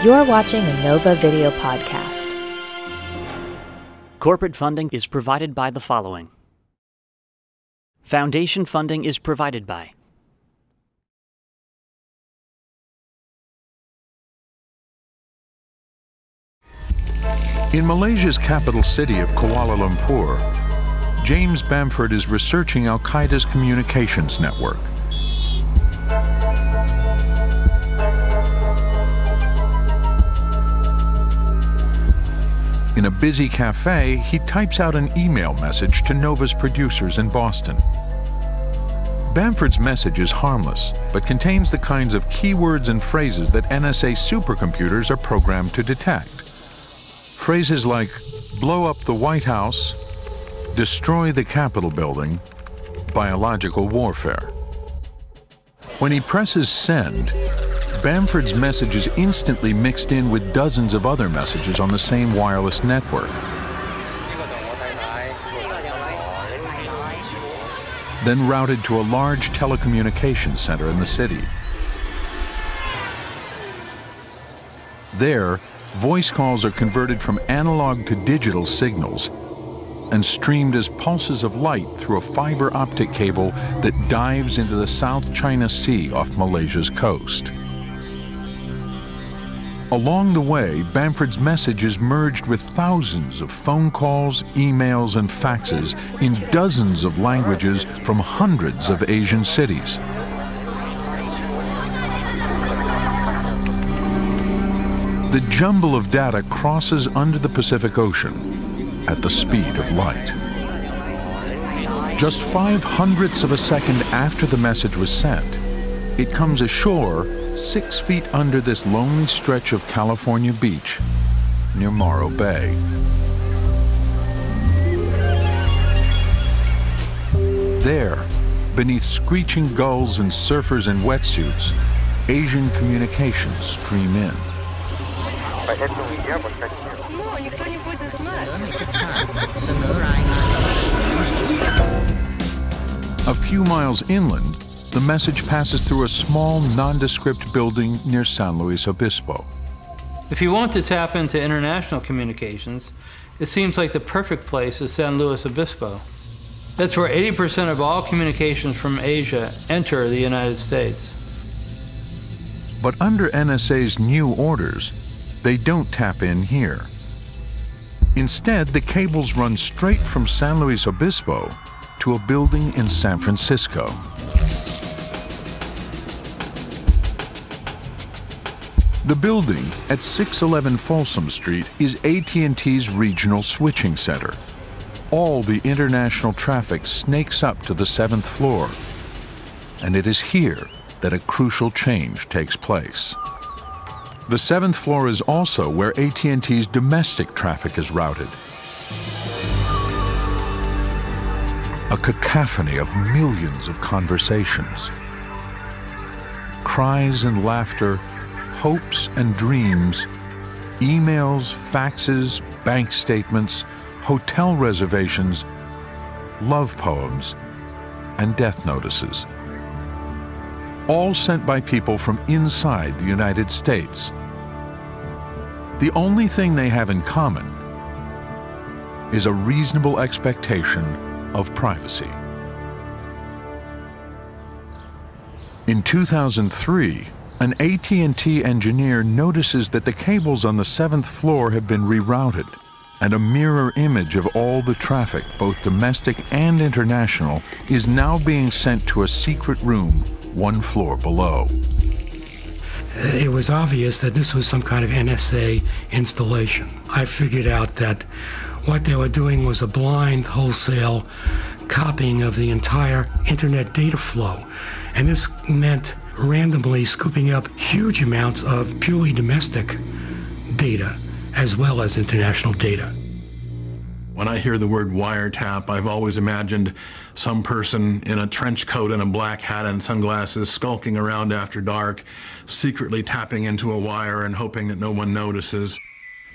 You're watching a Nova Video podcast. Corporate funding is provided by the following. Foundation funding is provided by In Malaysia's capital city of Kuala Lumpur, James Bamford is researching Al-Qaeda's communications network. In a busy cafe, he types out an email message to Nova's producers in Boston. Bamford's message is harmless, but contains the kinds of keywords and phrases that NSA supercomputers are programmed to detect. Phrases like, blow up the White House, destroy the Capitol building, biological warfare. When he presses send, Bamford's message is instantly mixed in with dozens of other messages on the same wireless network. Then routed to a large telecommunications center in the city. There, voice calls are converted from analog to digital signals and streamed as pulses of light through a fiber optic cable that dives into the South China Sea off Malaysia's coast. Along the way, Bamford's message is merged with thousands of phone calls, emails, and faxes in dozens of languages from hundreds of Asian cities. The jumble of data crosses under the Pacific Ocean at the speed of light. Just 0.05 of a second after the message was sent, it comes ashore 6 feet under this lonely stretch of California beach near Morro Bay. There, beneath screeching gulls and surfers in wetsuits, Asian communications stream in. A few miles inland, the message passes through a small, nondescript building near San Luis Obispo. If you want to tap into international communications, it seems like the perfect place is San Luis Obispo. That's where 80% of all communications from Asia enter the United States. But under NSA's new orders, they don't tap in here. Instead, the cables run straight from San Luis Obispo to a building in San Francisco. The building at 611 Folsom Street is AT&T's regional switching center. All the international traffic snakes up to the 7th floor, and it is here that a crucial change takes place. The 7th floor is also where AT&T's domestic traffic is routed. A cacophony of millions of conversations. Cries and laughter, hopes and dreams, emails, faxes, bank statements, hotel reservations, love poems, and death notices. All sent by people from inside the United States. The only thing they have in common is a reasonable expectation of privacy. In 2003, an AT&T engineer notices that the cables on the 7th floor have been rerouted, and a mirror image of all the traffic, both domestic and international, is now being sent to a secret room 1 floor below. It was obvious that this was some kind of NSA installation. I figured out that what they were doing was a blind, wholesale copying of the entire internet data flow, and this meant randomly scooping up huge amounts of purely domestic data as well as international data. When I hear the word wiretap, I've always imagined some person in a trench coat and a black hat and sunglasses skulking around after dark, secretly tapping into a wire and hoping that no one notices.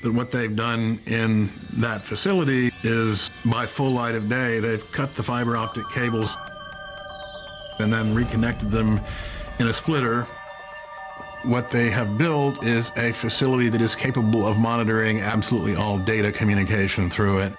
But what they've done in that facility is, by full light of day, they've cut the fiber optic cables and then reconnected them in a splitter What they have built is a facility that is capable of monitoring absolutely all data communication through it.